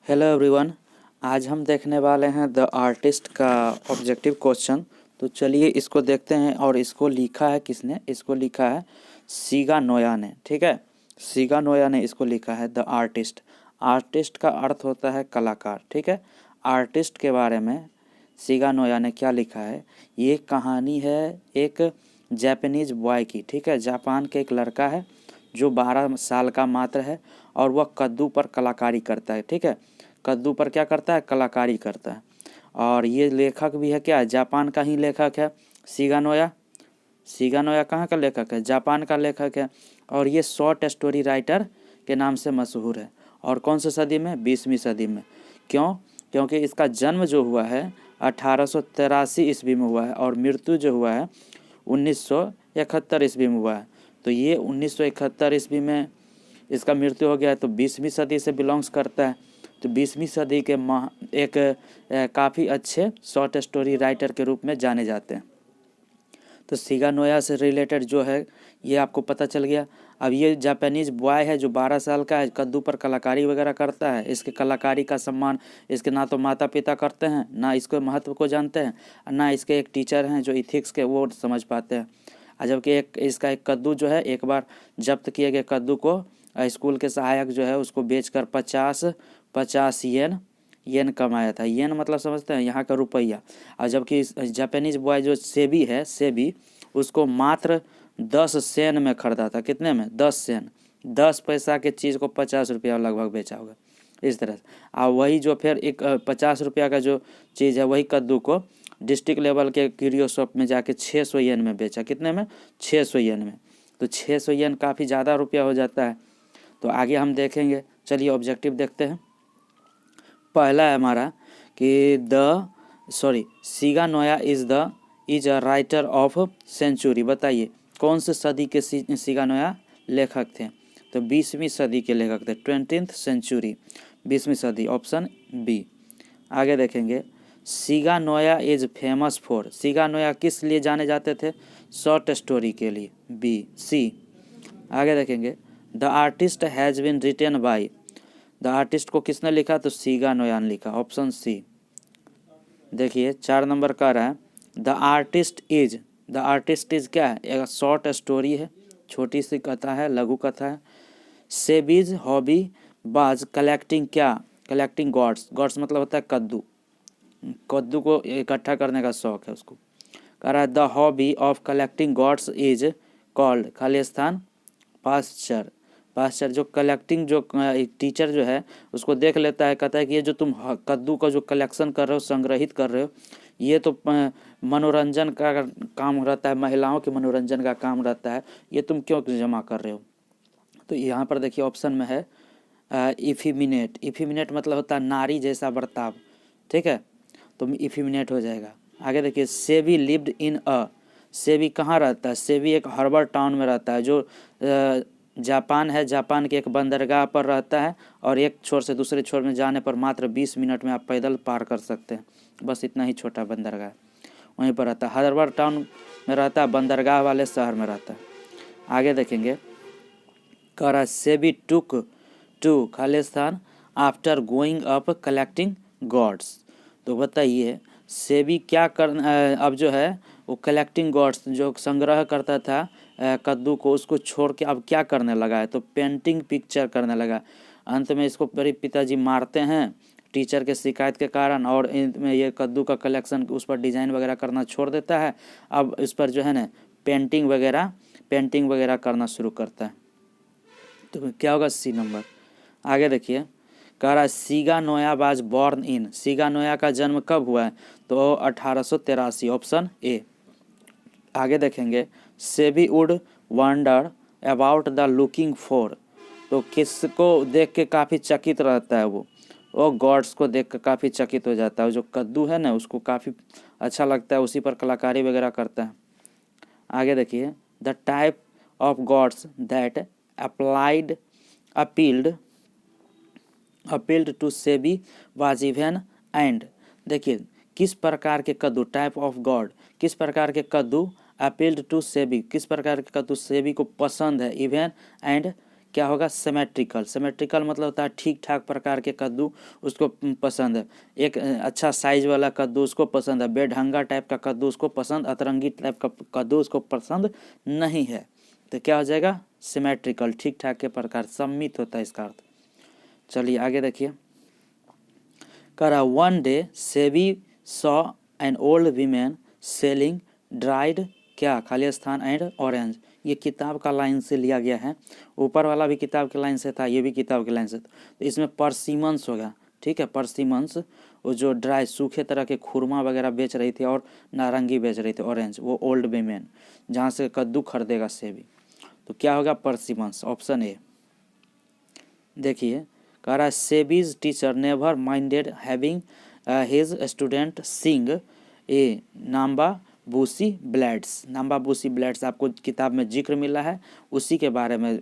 Hello everyone. आज हम देखने वाले हैं द आर्टिस्ट का ऑब्जेक्टिव क्वेश्चन। तो चलिए इसको देखते हैं। और इसको लिखा है किसने? इसको लिखा है सीगा नोया ने। ठीक है, सीगा नोया ने इसको लिखा है द आर्टिस्ट। आर्टिस्ट का अर्थ होता है कलाकार। ठीक है, आर्टिस्ट के बारे में सीगा नोया ने क्या लिखा है? ये कहानी है एक जापानीज बॉय की। ठीक है, जापान के एक लड़का है जो 12 साल का मात्र है और वह कद्दू पर कलाकारी करता है। ठीक है, कद्दू पर क्या करता है? कलाकारी करता है। और ये लेखक भी है क्या? जापान का ही लेखक है सीगा नोया। सीगा नोया कहाँ का लेखक है? जापान का लेखक है। और ये शॉर्ट स्टोरी राइटर के नाम से मशहूर है। और कौन सी सदी में? 20वीं सदी में। क्यों? क्योंकि इसका जन्म जो हुआ है 1883 ईस्वी में हुआ है और मृत्यु जो हुआ है 1971 ईस्वी में हुआ है। तो ये 1971 ईस्वी में इसका मृत्यु हो गया है, तो 20वीं सदी से बिलोंग्स करता है। तो 20वीं सदी के एक काफ़ी अच्छे शॉर्ट स्टोरी राइटर के रूप में जाने जाते हैं। तो सीगा नोया से रिलेटेड जो है ये आपको पता चल गया। अब ये जापानीज बॉय है जो 12 साल का है, कद्दू पर कलाकारी वगैरह करता है। इसके कलाकारी का सम्मान इसके ना तो माता पिता करते हैं, ना इसके महत्व को जानते हैं, ना इसके एक टीचर हैं जो इथिक्स के वो समझ पाते हैं। जबकि इसका एक कद्दू जो है, एक बार जब्त किए गए कद्दू को स्कूल के सहायक जो है उसको बेचकर 50 येन कमाया था। येन मतलब समझते हैं यहाँ का रुपया। और जबकि जापानीज बॉय जो सेबी है, सेबी उसको मात्र 10 सेन में खरीदा था। कितने में? 10 सेन। 10 पैसा के चीज़ को 50 रुपया लगभग बेचा होगा इस तरह से। और वही जो फिर एक 50 रुपया का जो चीज़ है वही कद्दू को डिस्ट्रिक्ट लेवल के क्यूरियो शॉप में जाके 600 येन में बेचा। कितने में? 600 येन में। तो 600 येन काफ़ी ज़्यादा रुपया हो जाता है। तो आगे हम देखेंगे। चलिए ऑब्जेक्टिव देखते हैं। पहला है हमारा कि सीगा नोया is a writer of century. बताइए कौन से सदी के सीगा नोया लेखक थे? तो 20वीं सदी के लेखक थे। 20th सेंचुरी, 20वीं सदी, ऑप्शन बी। आगे देखेंगे। सीगा नोया इज फेमस फॉर। सीगा नोया किस लिए जाने जाते थे? शॉर्ट स्टोरी के लिए, बी सी। आगे देखेंगे। The artist has been written by. The artist को किसने लिखा? तो सीगा नोया ने लिखा, ऑप्शन सी। देखिए 4 नंबर का रहा है द आर्टिस्ट इज क्या है? एक शॉर्ट स्टोरी है, छोटी सी कथा है, लघु कथा है। सेबीज हॉबी बाज कलेक्टिंग क्या? कलेक्टिंग गॉड्स मतलब होता है कद्दू। कद्दू को इकट्ठा करने का शौक है उसको। कह रहा है the hobby of collecting God's is called, खाली स्थान, पास्चर। पास्चर जो कलेक्टिंग जो टीचर जो है उसको देख लेता है, कहता है कि ये जो तुम कद्दू का जो कलेक्शन कर रहे हो, संग्रहित कर रहे हो, ये तो मनोरंजन का काम रहता है, महिलाओं के मनोरंजन का काम रहता है, ये तुम क्यों जमा कर रहे हो? तो यहाँ पर देखिए ऑप्शन में है इफिमिनेट। इफिमिनेट मतलब होता है नारी जैसा बर्ताव। ठीक है, तो इफिमिनेट हो जाएगा। आगे देखिए। सेबी लिव्ड इन अ। सेबी कहाँ रहता है? सेबी एक हार्बर टाउन में रहता है जो जापान है। जापान के एक बंदरगाह पर रहता है और एक छोर से दूसरे छोर में जाने पर मात्र 20 मिनट में आप पैदल पार कर सकते हैं। बस इतना ही छोटा बंदरगाह वहीं पर रहता है। हार्बर टाउन में रहता है, बंदरगाह वाले शहर में रहता है। आगे देखेंगे। कह रहा है सेबी टुक टू, खाली स्थान, after going up collecting gods. तो बताइए सेबी क्या कर अब जो है वो कलेक्टिंग गॉड्स जो संग्रह करता था कद्दू को, उसको छोड़ के अब क्या करने लगा है? तो पेंटिंग पिक्चर करने लगा। अंत में इसको मेरे पिताजी मारते हैं टीचर के शिकायत के कारण, और में ये कद्दू का कलेक्शन उस पर डिज़ाइन वगैरह करना छोड़ देता है। अब इस पर जो है ना पेंटिंग वगैरह करना शुरू करता है। तो क्या होगा? C number. आगे देखिए। कह रहा है सीगा नोया वाज बॉर्न इन। सीगा नोया का जन्म कब हुआ है? तो 1883, ऑप्शन ए। आगे देखेंगे। SEBI would wonder about the looking for. तो किसको देख के काफ़ी चकित रहता है वो गॉड्स को देख कर काफ़ी चकित हो जाता है। जो कद्दू है ना उसको काफ़ी अच्छा लगता है, उसी पर कलाकारी वगैरह करता है। आगे देखिए। The type of gods that appealed to सेबी वाज इवन एंड। देखिए किस प्रकार के कद्दू, टाइप ऑफ गॉड, किस प्रकार के कद्दू अपील्ड टू सेबी, किस प्रकार के कद्दू सेबी को पसंद है, इवन एंड क्या होगा, सिमेट्रिकल। सिमेट्रिकल मतलब होता है ठीक ठाक प्रकार के कद्दू उसको पसंद है। एक अच्छा साइज वाला कद्दू उसको पसंद है, बेढंगा टाइप का कद्दू उसको पसंद, अतरंगी टाइप का कद्दू उसको पसंद नहीं है। तो क्या हो जाएगा, सिमेट्रिकल, ठीक ठाक के प्रकार, सम्मित होता है इसका अर्थ। चलिए आगे देखिए, कह रहा one day SEBI saw an old women selling dried क्या, खाली स्थान एंड ऑरेंज। ये किताब का लाइन से लिया गया है, ऊपर वाला भी किताब के लाइन से था, ये भी किताब के लाइन से था। तो इसमें परसिमंस होगा, ठीक है, परसिमंस। वो जो ड्राई सूखे तरह के खुरमा वगैरह बेच रही थी और नारंगी बेच रही थी ऑरेंज, वो ओल्ड वीमेन जहाँ से कद्दू खरीदेगा सेबी। तो क्या होगा, परसिमंस, ऑप्शन ए। देखिए, कह रहा है Sebi's teacher never minded having his student sing a नाम्बा बूसी ब्लैड्स। नाम्बा बूसी ब्लैड्स आपको किताब में जिक्र मिला है, उसी के बारे में,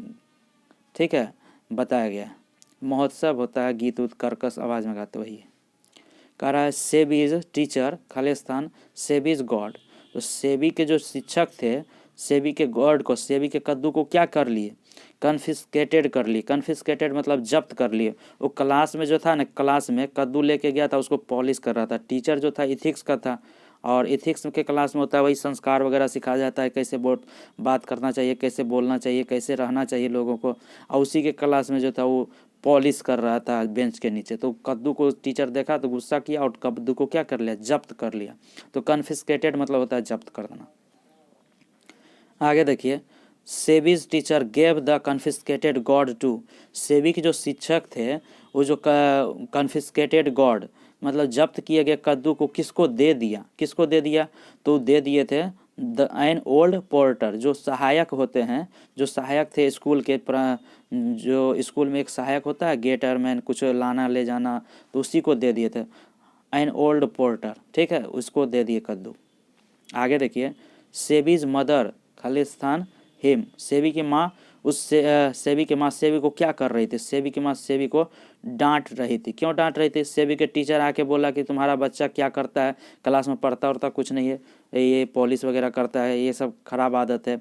ठीक है, बताया गया है। महोत्सव होता है, गीत उत कर्कश आवाज़ में गाते, वही है। कह रहा है सेबीज टीचर, खाली स्थान, सेबीज गॉड। तो सेबी के जो शिक्षक थे, सेबी के गॉड को, सेबी के कद्दू को क्या कर लिए, कन्फिस्केटेड कर लिए। कन्फिस्केटेड मतलब जब्त कर लिए। वो क्लास में जो था ना, क्लास में कद्दू लेके गया था, उसको पॉलिश कर रहा था। टीचर जो था इथिक्स का था, और इथिक्स के क्लास में होता है वही संस्कार वगैरह सिखाया जाता है, कैसे बात करना चाहिए, कैसे बोलना चाहिए, कैसे रहना चाहिए लोगों को। और उसी के क्लास में जो था वो पॉलिश कर रहा था बेंच के नीचे। तो कद्दू को टीचर देखा तो गुस्सा किया और कद्दू को क्या कर लिया, जब्त कर लिया। तो कन्फिस्केटेड मतलब होता है जब्त कर देना। आगे देखिए, Sebi's teacher gave the confiscated god to. Sebi के जो शिक्षक थे, वो जो कन्फिस्केटेड गॉड मतलब जब्त किए गए कद्दू को किसको दे दिया, किसको दे दिया, तो दे दिए थे द एन ओल्ड पोर्टर, जो सहायक होते हैं, जो सहायक थे स्कूल के, जो स्कूल में एक सहायक होता है, गेटर मैन, कुछ लाना ले जाना, तो उसी को दे दिए थे, एन ओल्ड पोर्टर, ठीक है, उसको दे दिए कद्दू। आगे देखिए, सेबीज मदर, खाली स्थान, हिम। सेबी की माँ, सेबी की माँ सेबी को क्या कर रही थी, सेबी की माँ सेबी को डांट रही थी। क्यों डांट रही थी, सेबी के टीचर आके बोला कि तुम्हारा बच्चा क्या करता है, क्लास में पढ़ता उड़ता कुछ नहीं है, ये पॉलिश वगैरह करता है, ये सब खराब आदत है।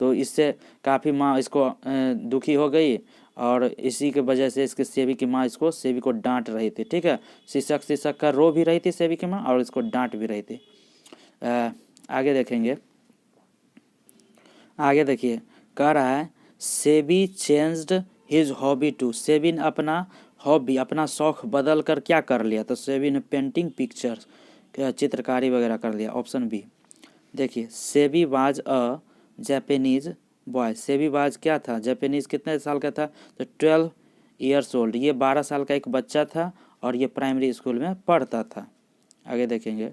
तो इससे काफ़ी माँ इसको दुखी हो गई, और इसी के वजह से इसके सेबी की माँ इसको, सेबी को डांट रही थी, ठीक है। शिक्षक का रो भी रही थी सेबी की माँ, और इसको डांट भी रही थी। आगे देखेंगे, आगे देखिए, कह रहा है सेबी चेंज्ड हिज हॉबी टू। सेबी ने अपना हॉबी, अपना शौक बदल कर क्या कर लिया, तो सेबी ने पेंटिंग, पिक्चर्स, चित्रकारी वगैरह कर लिया, ऑप्शन बी। देखिए, SEBI was a Japanese boy. SEBI was क्या था, जापानीज, कितने साल का था, तो 12 ईयर्स ओल्ड। ये 12 साल का एक बच्चा था, और ये प्राइमरी स्कूल में पढ़ता था। आगे देखेंगे,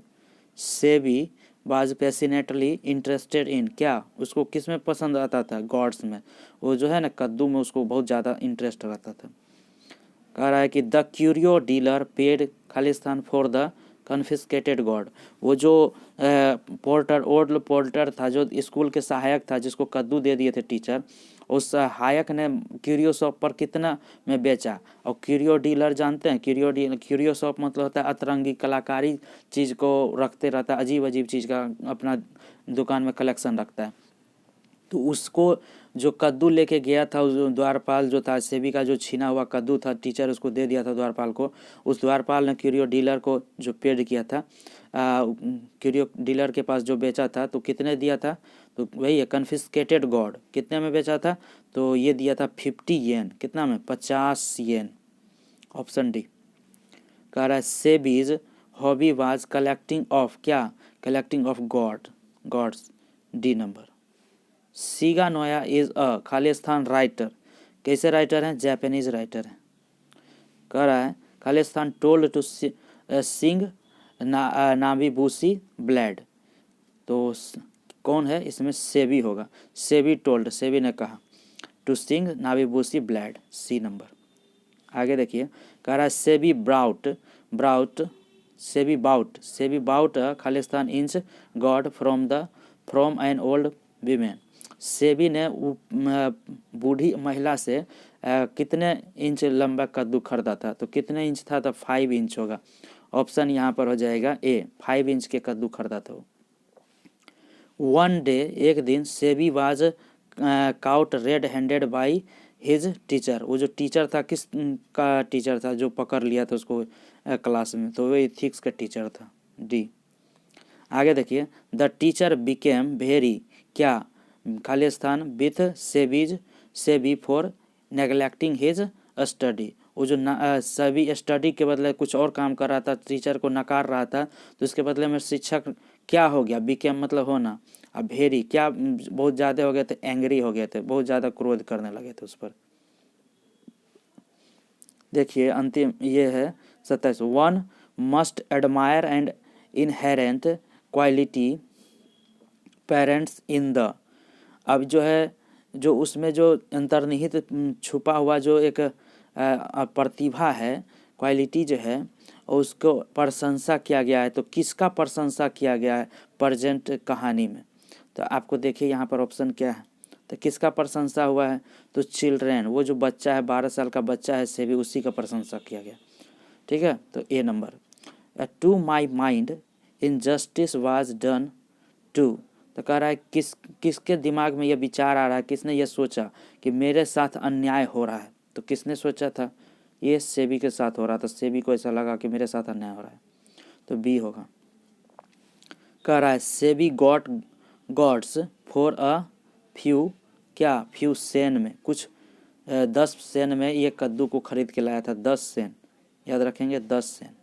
सेबी वाज पैसिनेटली इंटरेस्टेड इन, क्या, उसको किस में पसंद आता था, गॉड्स में। वो जो है ना कद्दू में उसको बहुत ज़्यादा इंटरेस्ट रहता था। कह रहा है कि द क्यूरियो डीलर पेड, खाली स्थान, फॉर द कन्फिस्केटेड गॉड। वो जो पोर्टर, ओल्ड पोर्टर था, जो स्कूल के सहायक था, जिसको कद्दू दे दिए थे टीचर, उस सहायक ने क्यूरियो शॉप पर कितना में बेचा। और क्यूरियो डीलर जानते हैं, क्यूरियो शॉप मतलब होता है अतरंगी कलाकारी चीज़ को रखते रहता है, अजीब अजीब चीज़ का अपना दुकान में कलेक्शन रखता है। तो उसको जो कद्दू लेके गया था, उस द्वारपाल जो था, सेबी का जो छीना हुआ कद्दू था, टीचर उसको दे दिया था द्वारपाल को। उस द्वारपाल ने क्यूरियो डीलर को जो पेड किया था, क्यूरियो डीलर के पास जो बेचा था, तो कितने दिया था, तो वही है कन्फिस्केटेड गॉड, कितने में बेचा था, तो ये दिया था 50 येन, कितना में, 50 येन, ऑप्शन डी। कह रहा है सेबीज हॉबी वाज कलेक्टिंग ऑफ, क्या, collecting of gods, D number. सीगा नोया इज अ, खाली स्थान, राइटर। कैसे राइटर हैं, जापानीज राइटर हैं। कह रहा है खाली स्थान, टोल्ड टू सिंग नाबीबूसी ब्लैड। तो कौन है इसमें, सेबी होगा, सेबी टोल्ड, सेबी ने कहा, टू सिंग नाबीबूसी ब्लैड, सी नंबर। आगे देखिए, कह रहा है सेबी सेबी बाउट खाली स्थान inch God from N old women. SEBI ने बूढ़ी महिला से कितने इंच लंबा कद्दू खरीदा था, तो कितने इंच था, तो 5 इंच होगा, ऑप्शन यहाँ पर हो जाएगा ए, 5 इंच के कद्दू खरीदा था। वन डे, एक दिन, SEBI was cout red handed by his teacher, वो जो टीचर था किस का टीचर था जो पकड़ लिया था उसको क्लास में, तो वो एथिक्स का टीचर था, डी। आगे देखिए, द टीचर बिकेम वेरी, क्या, खाली स्थान, with SEBI for neglecting his study, वो जो सभी स्टडी के बदले कुछ और काम कर रहा था, टीचर को नकार रहा था, तो इसके बदले में शिक्षक क्या हो गया, बिकेम मतलब होना, अब वेरी क्या बहुत ज़्यादा हो गए थे, एंग्री हो गए थे, बहुत ज़्यादा क्रोध करने लगे थे उस पर। देखिए अंतिम ये है 27, one must admire and inherent quality parents in the, अब जो है जो उसमें जो अंतर्निहित छुपा हुआ जो एक प्रतिभा है, क्वालिटी जो है, उसको प्रशंसा किया गया है, तो किसका प्रशंसा किया गया है प्रेजेंट कहानी में, तो आपको देखिए यहाँ पर ऑप्शन क्या है, तो किसका प्रशंसा हुआ है, तो चिल्ड्रेन, वो जो बच्चा है 12 साल का बच्चा है से भी उसी का प्रशंसा किया गया, ठीक है, तो A number. To my mind injustice was done to, तो कह रहा है किसके दिमाग में यह विचार आ रहा है, किसने यह सोचा कि मेरे साथ अन्याय हो रहा है, तो किसने सोचा था, ये सेबी के साथ हो रहा था, सेबी को ऐसा लगा कि मेरे साथ अन्याय हो रहा है, तो बी होगा। कह रहा है सेबी got gods for a few, क्या, फ्यू सेन में, कुछ 10 सेन में ये कद्दू को खरीद के लाया था, 10 सेन, याद रखेंगे 10 सेन।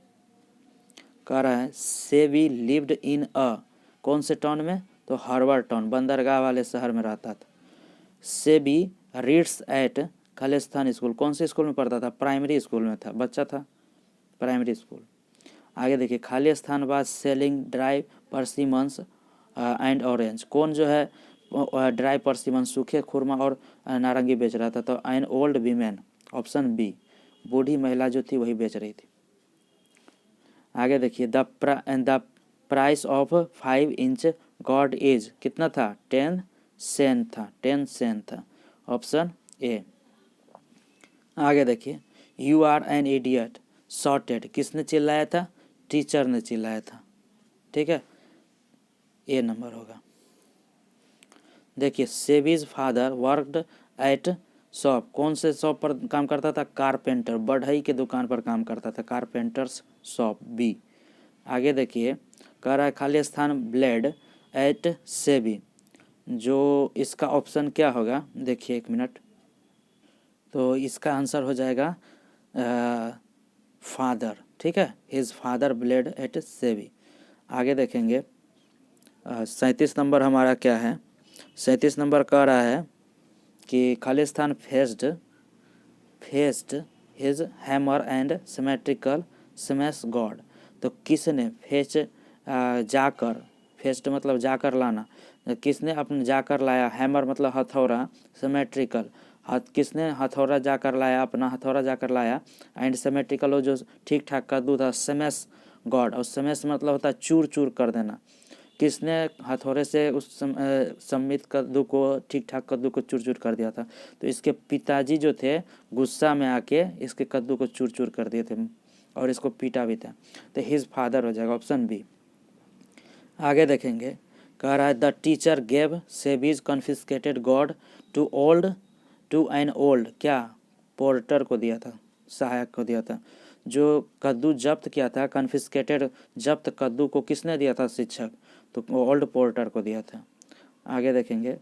कह रहा है सेबी लिव्ड इन अ, कौन से टाउन में, तो हार्वर्ड टाउन, बंदरगाह वाले शहर में रहता था। सेबी रीड्स एट खालिस्तान स्कूल, कौन से स्कूल में पढ़ता था, प्राइमरी स्कूल में था, बच्चा था, प्राइमरी स्कूल। आगे देखिए, Khalistan was selling dry persimmons and orange, कौन जो है ड्राई परसिमन सूखे खुरमा और नारंगी बेच रहा था, तो an old women, option B, बूढ़ी महिला जो थी वही बेच रही थी। आगे देखिए, the price of 5 inch God is, कितना था, 10 सेंट था, 10 सेंट था, ऑप्शन ए। आगे देखिए, you are an idiot shouted, किसने चिल्लाया था, टीचर ने चिल्लाया था, ठीक है, ए नंबर होगा। देखिए, SEBI's father worked eight shop, कौन से शॉप पर काम करता था, कारपेंटर, बढ़ई के दुकान पर काम करता था, कारपेंटर्स शॉप, बी। आगे देखिए, कह रहा है खाली स्थान ब्लेड एट सेबी, जो इसका ऑप्शन क्या होगा, देखिए एक मिनट, तो इसका आंसर हो जाएगा फादर, ठीक है, हिज फादर ब्लेड एट सेबी। आगे देखेंगे 37 नंबर हमारा क्या है, 37 नंबर कह रहा है कि Khalistan faced his hammer and symmetrical smash God, तो किसने जाकर, फेस्ट मतलब जाकर लाना, किसने अपने जाकर लाया, हैमर मतलब हथौड़ा, सिमेट्रिकल किसने हथौड़ा जाकर लाया, अपना हथौड़ा जाकर लाया, एंड सिमेट्रिकल वो जो ठीक ठाक कद्दू था, स्मैश गॉड, और स्मैश मतलब होता है चूर चूर कर देना, किसने हथौड़े से उस सम्मित कद्दू को, ठीक ठाक कद्दू को चूर चूर कर दिया था, तो इसके पिताजी जो थे गुस्सा में आके इसके कद्दू को चूर चूर कर दिए थे और इसको पीटा भी था, तो हिज फादर हो जाएगा, ऑप्शन बी। आगे देखेंगे, कह रहा है the teacher gave Sebi's confiscated god to an old, क्या, पोर्टर को दिया था, सहायक को दिया था, जो कद्दू जब्त किया था, कन्फिस्केटेड जब्त कद्दू को किसने दिया था, शिक्षक, तो ओल्ड पोर्टर को दिया था। आगे देखेंगे,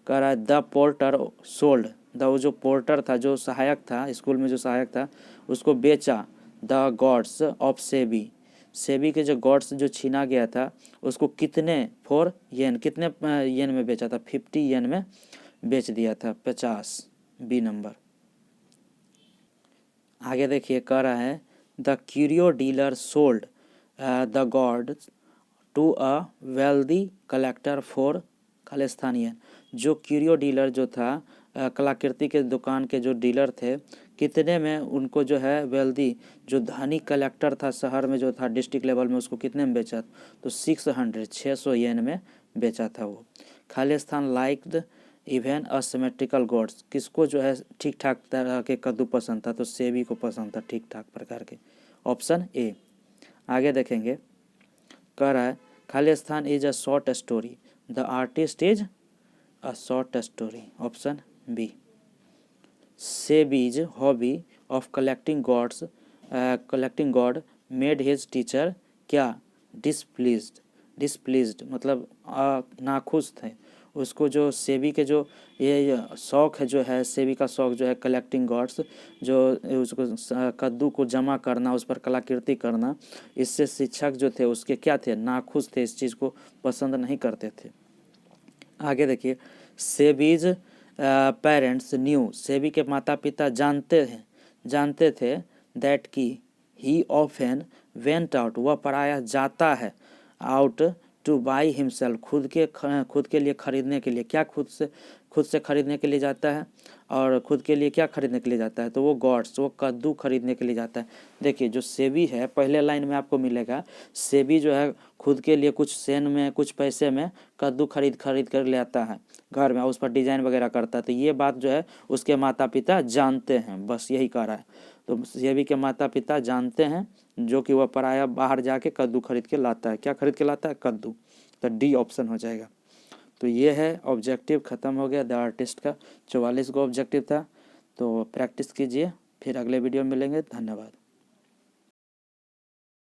कह रहा है द पोर्टर सोल्ड, वो जो पोर्टर था, जो सहायक था, स्कूल में जो सहायक था, उसको बेचा द गॉड्स ऑफ सेबी के जो गॉड्स जो छीना गया था उसको कितने, 4 येन, कितने येन में बेचा था, 50 येन में बेच दिया था, 50, बी नंबर। आगे देखिए, कह रहा है the curio dealer sold the god to a wealthy collector for खालिस्तानियन, जो क्यूरियो डीलर जो था, कलाकृति के दुकान के जो डीलर थे, कितने में उनको जो है वेल्दी, जो धनी कलेक्टर था शहर में जो था डिस्ट्रिक्ट लेवल में, उसको कितने में बेचा, तो 600 येन में बेचा था वो। Khalistan like the even asymmetrical gods, किसको जो है ठीक ठाक तरह के कद्दू पसंद था, तो सेबी को पसंद था ठीक ठाक प्रकार के, ऑप्शन ए। आगे देखेंगे, कह रहा है Khalistan is a short story, the artist is a short story, option B. Sebi's hobby of collecting god made his teacher क्या डिसप्लीज्ड मतलब नाखुश थे। उसको जो सेबी के जो ये शौक़ है, जो है सेबी का शौक़ जो है कलेक्टिंग गॉड्स, जो उसको कद्दू को जमा करना, उस पर कलाकृति करना, इससे शिक्षक जो थे उसके क्या थे, नाखुश थे, इस चीज़ को पसंद नहीं करते थे। आगे देखिए, सेबीज पेरेंट्स न्यू, सेबी के माता पिता जानते थे दैट की ही ऑफन वेंट आउट, वह पराया जाता है, आउट टू बाई हिमसेल्फ, खुद के लिए खरीदने के लिए, क्या खुद से खरीदने के लिए जाता है, और खुद के लिए क्या खरीदने के लिए जाता है, तो वो गॉड्स, वो कद्दू खरीदने के लिए जाता है। देखिए जो सेबी है, पहले लाइन में आपको मिलेगा, सेबी जो है खुद के लिए कुछ सेन में, कुछ पैसे में कद्दू खरीद कर ले आता है घर में, उस पर डिजाइन वगैरह करता है। तो ये बात जो है उसके माता पिता जानते हैं, बस यही कह रहा है। तो सेबी के माता पिता जानते हैं जो कि वह पराया बाहर जाके कद्दू खरीद के लाता है। क्या खरीद के लाता है? कद्दू। तो डी ऑप्शन हो जाएगा। तो ये है ऑब्जेक्टिव, ख़त्म हो गया द आर्टिस्ट का। 44 गो ऑब्जेक्टिव था। तो प्रैक्टिस कीजिए, फिर अगले वीडियो में मिलेंगे। धन्यवाद।